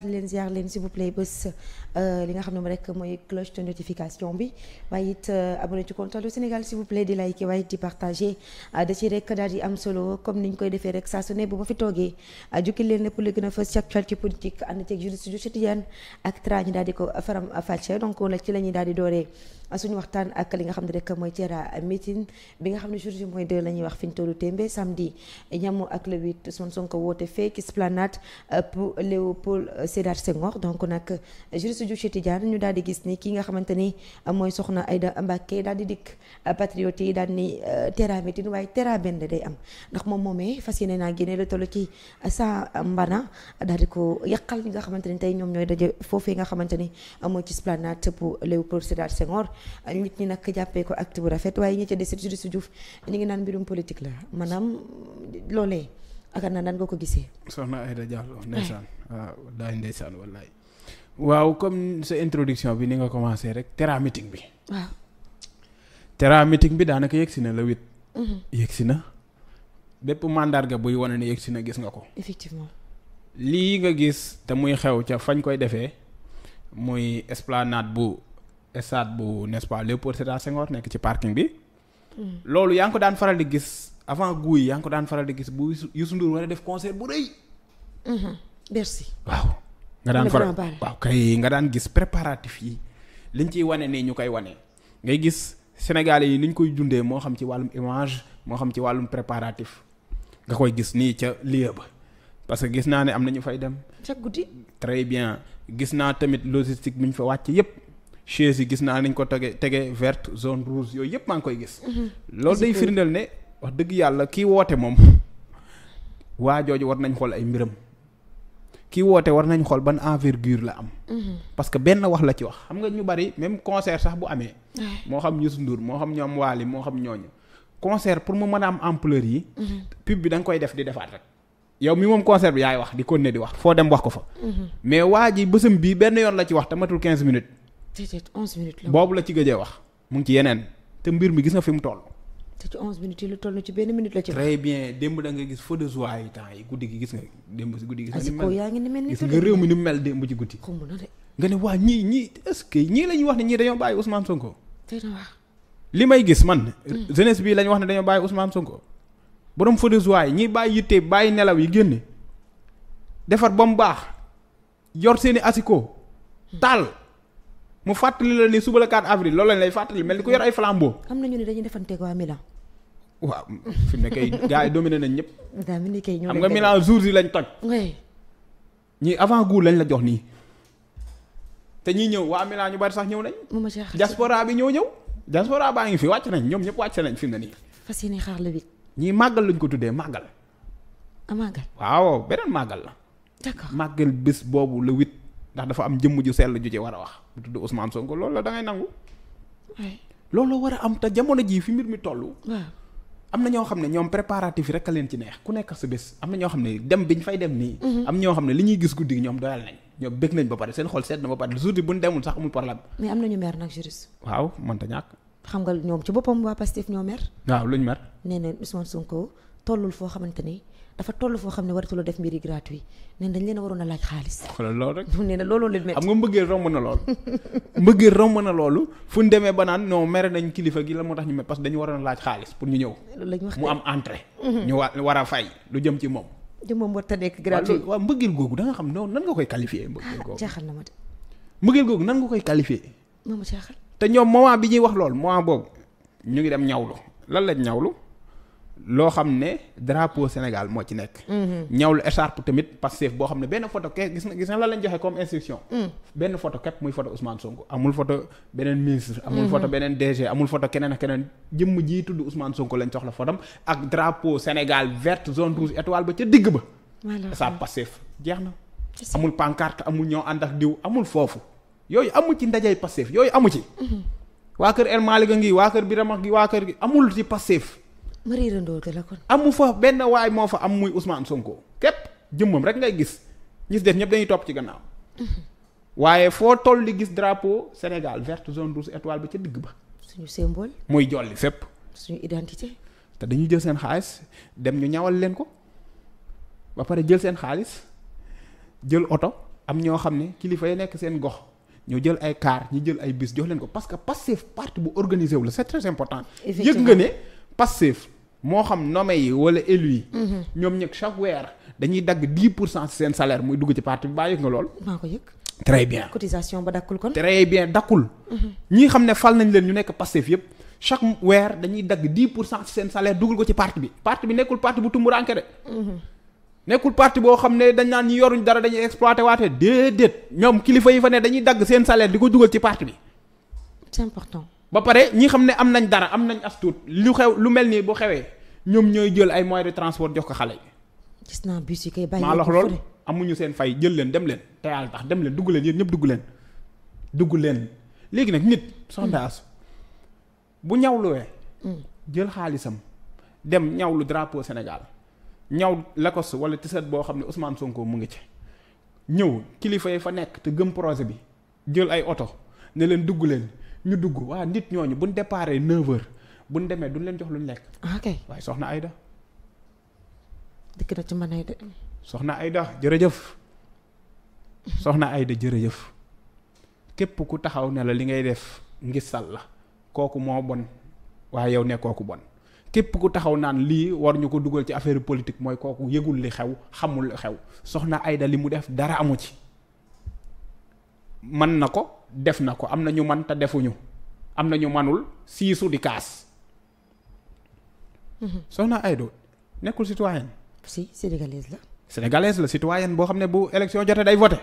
leen ziar leen s'il vous plaît bés li nga xam ne moom rek mooy cloche de notification bi waaye it abonné ci compte du Sénégal s'il vous plaît di like waaye it di partager da ci rek daal di am solo comme niñ koy defee rek saa su ne bu ma fi toogee jukki leen lépp lu gën a fës ci actualité politique ànd ceeg juriste du quotidien ak tra ñi daal di ko faram fàcce donc nag ci la ñuy daal di dooree suñu waxtaan ak li nga xam ne rek mooy Thiera meeting bi nga xam ne jour ji mooy 2 la ñuy wax fi ñu tollu tembe samedi ñamu ak le 8 Ousmane Sonko woote fee ci esplanade pour Léopold Sédar Senghor donc nag juriste du quotidien ñu daal di gis ni ki nga xamante ni mooy soxna Aïda Mbacké daal di dikk patriote yi daal ni Thiera meeting waaye Thiera benn day am ndax moom moomee fas yéene naa génne lu toll ci sa mbana daal di ko yàqal ñi nga xamante ni tey ñoom ñooy daje foofee nga xamante ni mooy ci esplanade pour Léopold Sédar Senghor nit ñi nag jàppee ko acte bu rafet waaye ñi ca desit Judith Diouf ñu ngi naan mbirum politique la maanaam loolee ak nan nga ko gisee. soxna Aïda Diallo ndeysaan waaw daay ndeysaan wallaay waaw comme sa introduction bi ni nga commencé rek Thiera meeting bi. waaw Thiera meeting bi daanaka yegsi na la 8. yegsi na bépp mandarga buy wane ne yegsi na gis nga ko. effectivement lii nga gis te muy xew ca fañ koy defee muy esplanade bu. stade bu n'est-ce pas Léopold Sédar Senghor nekk ci parking bi. loolu yaa ngi ko daan faral di gis avant guy yaa ngi ko daan faral di gis bu Youssou Ndour war a def concert bu rëy. merci. waaw nga daan faral waaw kay nga daan gis préparatif yi liñ ciy wane nii ñu koy wane. ngay gis Sénégalais yi ni ñu koy dundee moo xam ci wàllum image moo xam ci wàllum préparatif nga koy gis nii ca lieu ba parce que gis naa ne am na ñu fay dem. chaque guddi. très bien gis naa tamit logistique bi ñu fa wàcc yépp chaise yi gis naa nañ ko tege verte zone rouge yooyu yëpp maa ngi koy gis. loolu day firndeel ne wax dëgg yàlla kii woote moom waa jooju war nañ xool ay mbiram kii woote war nañ xool ban envergure la am. parce que benn wax la ci wax xam nga ñu bari même concert sax bu amee. moo xam Youssou Ndour moo xam ñoom Waly moo xam ñooñu. concert pour mu mën a am ampleur yi. pub bi da nga koy def di defaat rek. yow mi moom concert bi yaay wax di continuer di wax foo dem wax ko fa. mais waa ji bësam bii benn yoon la ci wax te matul 15 minutes. 11 minutes la boobu la ci gëjee wax mu ngi ci yeneen te mbir mi gis nga fi mu toll. te ci 11 minutes yi lu toll ci benn minute la ci. très bien démb da nga gis feu de joie yi temps yi guddi gi gis nga démb si guddi gi. gis nga yaa ngi ni mel ni gis nga réew mi ni mu mel démb ci guddi. xumb na de. nga ne waa ñii est-ce que ñii la ñuy wax ne ñii dañoo bàyyi Ousmane Sonko. tey na wax. li may gis man. jeunesse bi la ñu wax ne dañoo bàyyi Ousmane Sonko. borom feu de joie yi ñii bàyyi yitte bàyyi nelaw yi génne defar ba mu baax yor seeni asiko taal. mu fàttali la ni suba la 4 avril loolu lañ lay fàttali mel ni ku yor ay flambeau. am na ñu ne dañuy defanteeg waa Milan. waaw fi mu ne kay gars yi dominé nañ ñëpp. daa mel ni kay ñoo xam nga Milan jours yi lañ toj. oui. ñii avant goût lañ la jox nii. te ñii ñëw waa Milan ñu bari sax ñëw nañ. diaspora bi ñëw. diaspora baa ngi fi wàcc nañ ñoom ñëpp wàcc nañ fi mu ne nii. fas yéene xaar le 8. ñii màggal lañ ko tuddee màggal. màggal. waaw beneen màggal la. d'accord màggal bés boobu le 8. ndax dafa am jëmm ju sell ju ci war a wax bu tudd Ousmane Sonko loolu la da ngay nangu. loolu la war a am te jamono jii fi mbir mi toll. waaw am na ñoo xam ne ñoom préparatif rek a leen ci neex ku nekk sa bés am na ñoo xam ne dem biñ fay dem nii. am ñoo xam ne li ñuy gis guddi gi ñoom doyal nañ ñoom bëgg nañ ba pare seen xol seet na ba pare jour bi bu ñu demul sax amul problème. mais am na ñu mer nag juriste. waaw mënta ñàkk. xam nga ñoom ci boppam waa Pastef ñoo mer. waaw luñ mer. nee na Ousmane Sonko tollul foo xamante ni dafa toll foo xam ne waratuloo def mbiri gratuit nee dañ leen a waroon a laaj xaalis. xoolal loolu rek. nee na looloo leen métti. xam nga mbëggeel romb na loolu. mbëggeel romb na loolu fu ñu demee ba naan non mere nañ kilifa gi la moo tax ñu parce que dañu waroon a laaj xaalis pour ñu ñëw. lañ wax mu am entrée. ñu war a fay lu jëm ci moom. jëm moom war a nekk gratuit. waaw mbëggeel googu da nga xam noonu nan nga koy qualifier mbëggeel googu. jaaxal na ma de. mbëggeel googu nan nga koy qualifier. moom jaaxal. te ñoom moment bi ñuy wax loolu moment boobu ñu ngi dem ñawlu lan lañ ñawlu loo xam ne drapeau Sénégal moo ci nekk. ñawlu écharpe tamit Pastef boo xam ne benn photo ke gis nga lan lañ joxe comme instruction. benn photo képp muy photo Ousmane Sonko amul photo beneen ministre. amul photo beneen DG amul photo keneen ak keneen jëmm jii tudd Ousmane Sonko lañ soxla photom ak drapeau Sénégal verte zone rouge étoile ba ca digg ba. écharpe Pastef jeex na. amul pancarte amul ñoo ànd ak diw amul foofu. yooyu amul ci ndajay Pastef yooyu amu ci. waa kër El Malick ngi waa kër Birama gi waa kër gi amul ci Pastef. mariirandoo la kon. amu fa benn waay moo fa am muy Ousmane Sonko képp jëmmam rek ngay gis ñi def ñëpp dañuy topp ci gannaaw. waaye foo toll di gis drapeau Sénégal verte zone rouge étoile ba ca digg ba. suñu symbole. muy jolli fépp. suñu identité. te dañuy jël seen xaalis dem ñu ñawal leen ko ba pare jël seen xaalis jël oto am ñoo xam ne kilifa yi nekk seen gox ñoo jël ay car ñu jël ay bis jox leen ko parce que Pastef parti bu organisé wu la c'est très important. yëg nga ne Pastef moo xam nommé yi wala élu yi. ñoom ñëg chaque weer dañuy dagg 10% seen salaire muy dugg ci parti bi baa yëg nga lool. maa ko yëg. très bien cotisation ba dakkul kon. très bien dakkul. ñi xam ne fal nañ leen ñu nekk Pastef yëpp chaque weer dañuy dagg 10% seen salaire dugal ko ci parti bi. parti bi nekkul parti bu tumuraanke de. nekkul parti boo xam ne dañ naan ñi yoruñ dara dañuy exploité waate déedéet ñoom kilifa yi fa ne dañuy dagg seen salaire di ko dugal ci parti bi. c'est important. ba pare ñi xam ne am nañ dara am nañ as tuut lu xew lu mel nii bu xewee ñoom ñooy jël ay moyens de transport jox ko xale yi. gis naa bus yi kay bàyyi maa lox lool amuñu seen fay jël leen dem leen te yàlla tax dem leen dugg leen yéen ñëpp dugg leen léegi nag nit sondage bu ñawluwee jël xaalisam dem ñawlu drapeau Sénégal ñaw Lacoste wala t-shirt boo xam ne Ousmane Sonko mu ngi ci ñëw kilifa yi fa nekk te gëm projet bi jël ay oto ne leen dugg leen ñu dugg waa nit ñooñu buñ déparé 9h buñ demee duñ leen jox luñ lekk. ok waaye soxna Aïda. dëkk na ci mën Aïda. soxna Aïda jërëjëf soxna Aïda jërëjëf képp ku taxaw ne la li ngay def ngisal la kooku moo bon waaye yow ne kooku bon képp ku taxaw naan lii war ñu ko dugal ci affaire politique mooy kooku yëgul li xew xamul li xew soxna Aïda li mu def dara amu ci mën na ko def na ko am na ñu man te defuñu am na ñu manul siisu di kaas soxna Aïda nekkul citoyenne. si sénégalaise la. sénégalaise la citoyenne boo xam ne bu élection jotee day voté.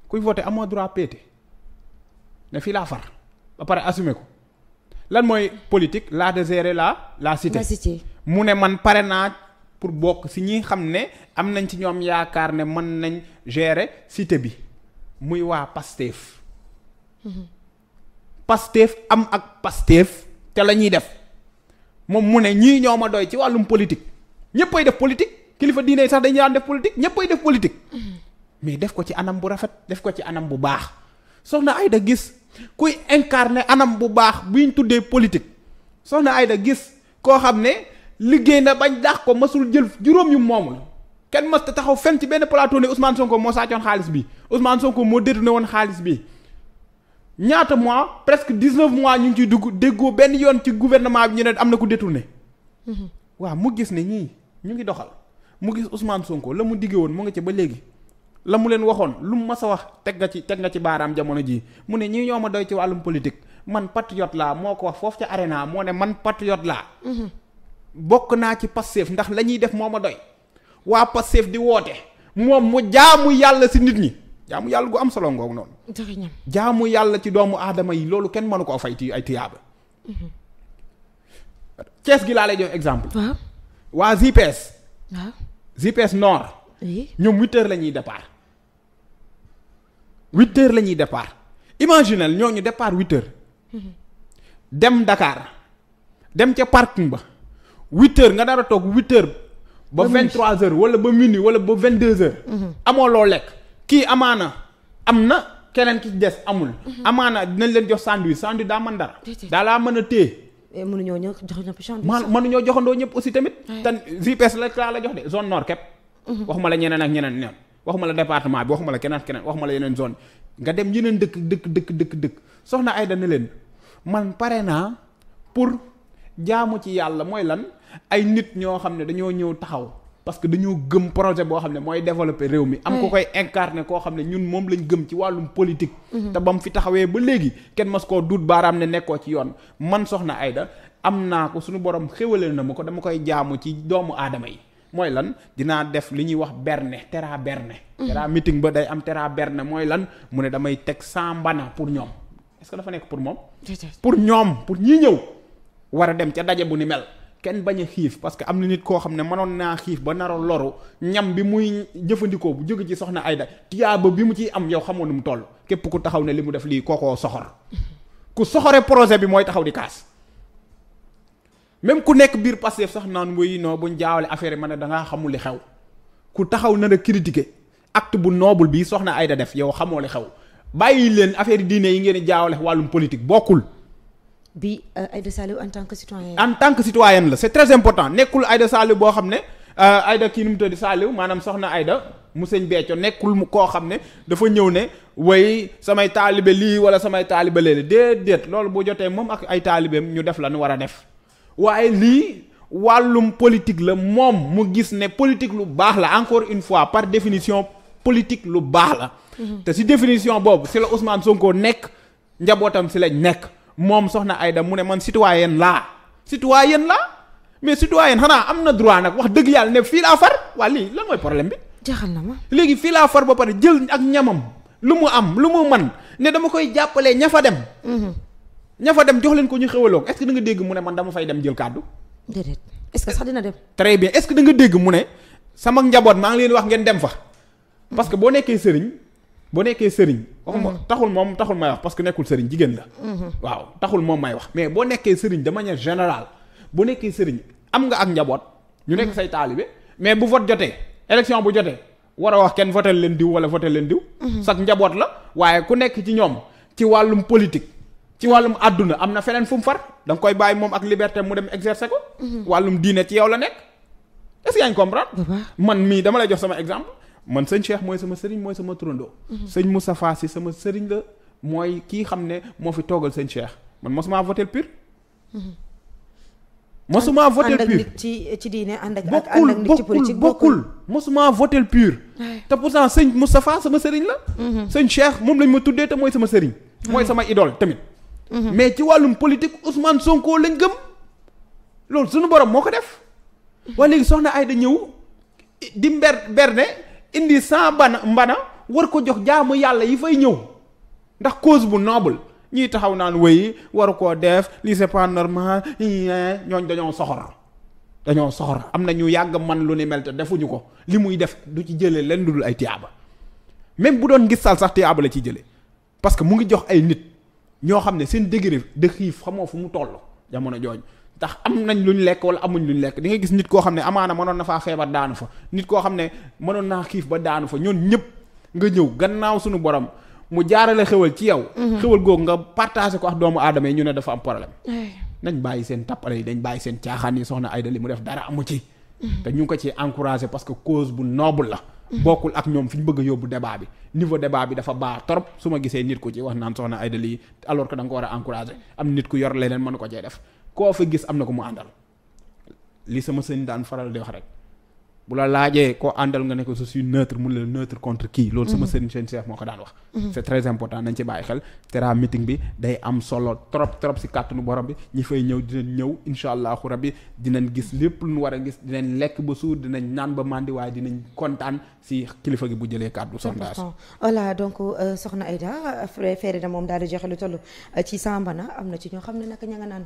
kuy voté amoo droit péete ne fii laa far ba pare assumer ko lan mooy politique la de gérer la cité. la cité mu ne man pare naa pour bokk si ñi xam ne am nañ ci ñoom yaakaar ne mën nañ gérer cité bi muy waa Pastef. Pastef am ak Pastef te la ñuy def moom mu ne ñii ñoo ma doy ci wàllum politique ñëppay def politique kilifa diine sax dañuy daan def politique ñëppay def politique. mais def ko ci anam bu rafet def ko ci anam bu baax soxna Aïda gis kuy incarner anam bu baax bu ñu tuddee politique soxna Aïda gis koo xam ne liggéey na bañ dàq ko masul jël juróom yu moomul kenn mas ta taxaw fenn ci benn plateau ne Ousmane Sonko moo sàccoon xaalis bi Ousmane Sonko moo détourné woon xaalis bi ñaata mois presque 19 mois ñu ngi ciy dugg déggoo benn yoon ci gouvernement bi ñu ne am na ku détourné. waaw mu gis ne ñii ñu ngi doxal mu gis Ousmane Sonko la mu diggee woon mu nga ci ba léegi. la mu leen waxoon lu mu mas a wax teg nga ci baaraam jamono jii mu ne ñii ñoo ma doy ci wàllum politique man patriote laa moo ko wax foofu ca arena moo ne man patriote laa. bokk naa ci Pastef ndax la ñuy def moo ma doy. waa Pastef di woote moom mu jaamu yàlla si nit ñi jaamu yàlla gu am solo ngoog noonu. jaamu yàlla ci doomu aadama yi loolu kenn mënu koo fay ci ay tiyaaba. Cees gi laa lay jox exemple. waaw waa GPS. waaw GPS Nord. ñoom 8h la ñuy départ. 8h la ñuy départ imaginel ñooñu départ 8h. dem Dakar dem ca parking ba 8h nga dara toog 8h. ba 23h wala ba minuit wala ba 22h. amoo loo lekk kii amaana am na keneen ki des amul. amaana dinañ leen jox sandwich daa mën dara. daa laa mën a téye. mënuñoo ñëw jox ñëpp sandwich. mënuñoo joxandoo ñëpp aussi tamit. te GPS la jox de zone nord képp. waxuma la ñeneen ak ñeneen ñoom waxuma la département bi waxuma la keneen waxuma la yeneen zone nga dem yeneen dëkk soxna Aïda ne leen man pare naa pour jaamu ci yàlla mooy lan ay nit ñoo xam ne dañoo ñëw taxaw parce que dañoo gëm projet boo xam ne mooy développer réew mi. am ko koy incarner koo xam ne ñun moom lañ gëm ci wàllum politique. te ba mu fi taxawee ba léegi kenn mas koo duut baaraam ne nekkoo ci yoon man soxna Aïda am naa ko suñu borom xéwaleel na ma ko dama koy jaamu ci doomu aadama yi. mooy lan dinaa def li ñuy wax berne tera berne. tera meeting ba day am tera berne mooy lan mu ne damay teg 100 mbana pour ñoom est-ce que dafa nekk pour moom. pour ñoom pour ñi ñëw war a dem ca daje bu ni mel kenn bañ a xiif parce que am na nit koo xam ne mënoon naa xiif ba naro loru ñam bi muy jëfandikoo bu jóge ci soxna Aïda tiyaaba bi mu ciy am yow xamoo nu mu toll képp ku taxaw ne li mu def lii kookoo soxor ku soxore projet bi mooy taxaw di kaas. même ku nekk biir Pastef sax naan woy non buñ jaawale affaire yi ma ne dangaa xamul li xew ku taxaw na a critiquer acte bu noble bii soxna Aïda def yow xamoo li xew bàyyi leen affaire diine yi ngeen di jaawale wàllum politique bokkul. bi Aïda Saliou en tant que citoyen. en tant que citoyenne la c'est très important nekkul Aïda Saliou boo xam ne Aïda kii nu mu tudd Saliou maanaam soxna Aïda mu sëñ Béthio nekkul mu koo xam ne dafa ñëw ne way samay taalibe lii wala samay taalibe léegi déedéet loolu bu jotee moom ak ay taalibeem ñu def la nu war a def waaye lii wàllum politique la moom mu gis ne politique lu baax la encore une fois par définition politique lu baax la te si définition boobu si la Ousmane Sonko nekk njabootam si lañ nekk moom soxna Aïda mu ne man citoyen laa mais citoyen xanaa am na droit nag wax dëgg yàlla ne fii laa far waa lii lan mooy problème bi jaxal na ma léegi fii laa far ba pare jël ak ñamam lu mu am lu mu man ne dama koy jàppalee ña fa dem jox leen ko ñu xewaloo est-ce que da nga dégg mu ne man dama fay dem jël kàddu déedéet est-ce que sax dina dem très bien est-ce que da nga dégg mu ne sama njaboot maa ngi leen wax ngeen dem fa parce que boo nekkee sëriñ waxuma taxul may wax parce que nekkul sëriñ jigéen la waaw taxul moom may wax mais boo nekkee sëriñ de manière générale boo nekkee sëriñ am nga ak njaboot ñu nekk say taalibe mais bu vote jotee élection bu jotee war a wax kenn votel leen diw wala votel leen diw sax njaboot la waaye ku nekk ci ñoom ci wàllum politique ci wàllum àdduna am na feneen fu mu far da nga koy bàyyi moom ak liberté mu dem exercer ko wàllum diine ci yow la nekk est-ce que yaa ngi comprendre man mii dama lay jox sama exemple man sëñ Cheikh mooy sama sëriñ mooy sama turandoo sëñ Moustapha Sy sama sëriñ la mooy kii xam ne moo fi toogal sëñ Cheikh man mosuma votel pur mosuma votel pur ci diine ànd ak nit ci politique bokkul mosuma votel pur te pourtant sëñ Moustapha sama sëriñ la sëñ Cheikh moom lañ ma tuddee te mooy sama sëriñ mooy sama idole tamit mais ci wàllum politique Ousmane Sonko lañ gëm loolu suñu borom moo ko def waaye léegi soxna Aïda ñëw di berne indi 100 mbana war ko jox jaamu yàlla yi fay ñëw ndax cause bu noble ñii taxaw naan wéy waru koo def lii c'est pas normal ñooñ dañoo soxor am na ñu yàgg man lu ni mel te defuñu ko li muy def du ci jëlee leen lu dul ay tiyaaba même bu doon gis sal sax tiyaaba la ciy jëlee parce que mu ngi jox ay nit ñoo xam ne seen degré de xiif xamoo fu mu toll jamono jooju ndax am nañ luñ lekk wala amuñ luñ lekk di nga gis nit koo xam ne amaana mënoon na faa feebar daanu fa nit koo xam ne mënoon naa xiif ba daanu fa ñoon ñëpp nga ñëw gannaaw suñu borom mu jaarale xewal ci yow xewal googu nga partagé ko ak doomu aadama yi ñu ne dafa am problème nañ bàyyi seen tappale yi dañ bàyyi seen caaxaan yi soxna Aïda li mu def dara amu ci te ñu ngi ko ci encouragé parce que cause bu noble la bokkul ak ñoom fi ñu bëgg a yóbbu débat bi niveau débat bi dafa baax trop su ma gisee nit ku ci wax naan soxna Aïda lii alors que da nga ko war a encouragé am nit ku yor leneen mënu ko cee def koo fi gis am na ko mu àndal li sama sëñ daan faral di wax rek bu la laajee koo àndal nga ne ko je suis neutre mun la neutre contre qui loolu sama sëriñ seen Cheikh moo ko daan wax c'est très important nañ ci bàyyi xel Terra meeting bi day am solo trop si kàttanu borom bi ñi fay ñëw dinañ ñëw insha allahu rabbi dinañ gis lépp lu ñu war a gis dinañ lekk ba suur dinañ naan ba màndi waaye dinañ kontaan si kilifa gi bu jëlee kàddu sondage voilà donc soxna Aïda feere na moom daal di joxe lu toll ci Sambana am na ci ñoo xam ne naka ña nga naan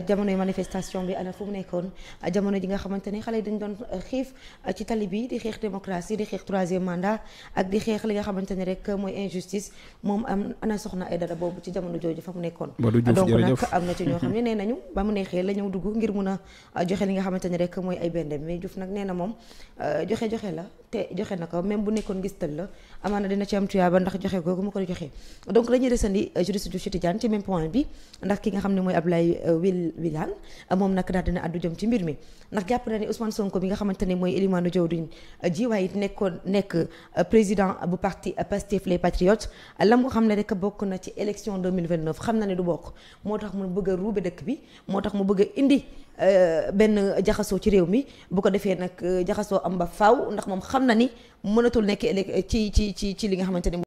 jamonoy manifestation bi ana fu mu nekkoon jamono ji nga xamante ne xale yi dañ doon xiif ci tali bi di xeex démocratie di xeex troisième mandat ak di xeex li nga xamante ne rek mooy injustice moom am ana soxna Aïda boobu ci jamono jooju fa mu nekkoon donc nag am na ci ñoo xam ne nee nañu ba mu neexee la ñëw dugg ngir mun a joxe li nga xamante ne rek mooy ay bende mais Diouf nag nee na moom joxe la te joxe na ko même bu nekkoon gistal la amaana dina ci am tuyaaba ndax joxe googu mu ko joxe donc la ñuy desandi juriste Diouf Tidiane ci même point bi ndax ki nga xam ne mooy Abdoulaye Wilane moom nag daal dina addu jëm ci mbir mi ndax jàpp na ne Ousmane Sonko bi nga xamante ne mooy élimaanu jawriñ ji waaye it nekk président bu parti Pastef les Patriotes la mu xam ne rek bokk na ci élection 2029 xam na ne du bokk moo tax mu bëgg a ruube dëkk bi moo tax mu bëgg a indi benn jaxasoo ci réew mi bu ko defee nag jaxasoo am ba faaw ndax moom xam na ni mënatul nekk ci li nga xamante ne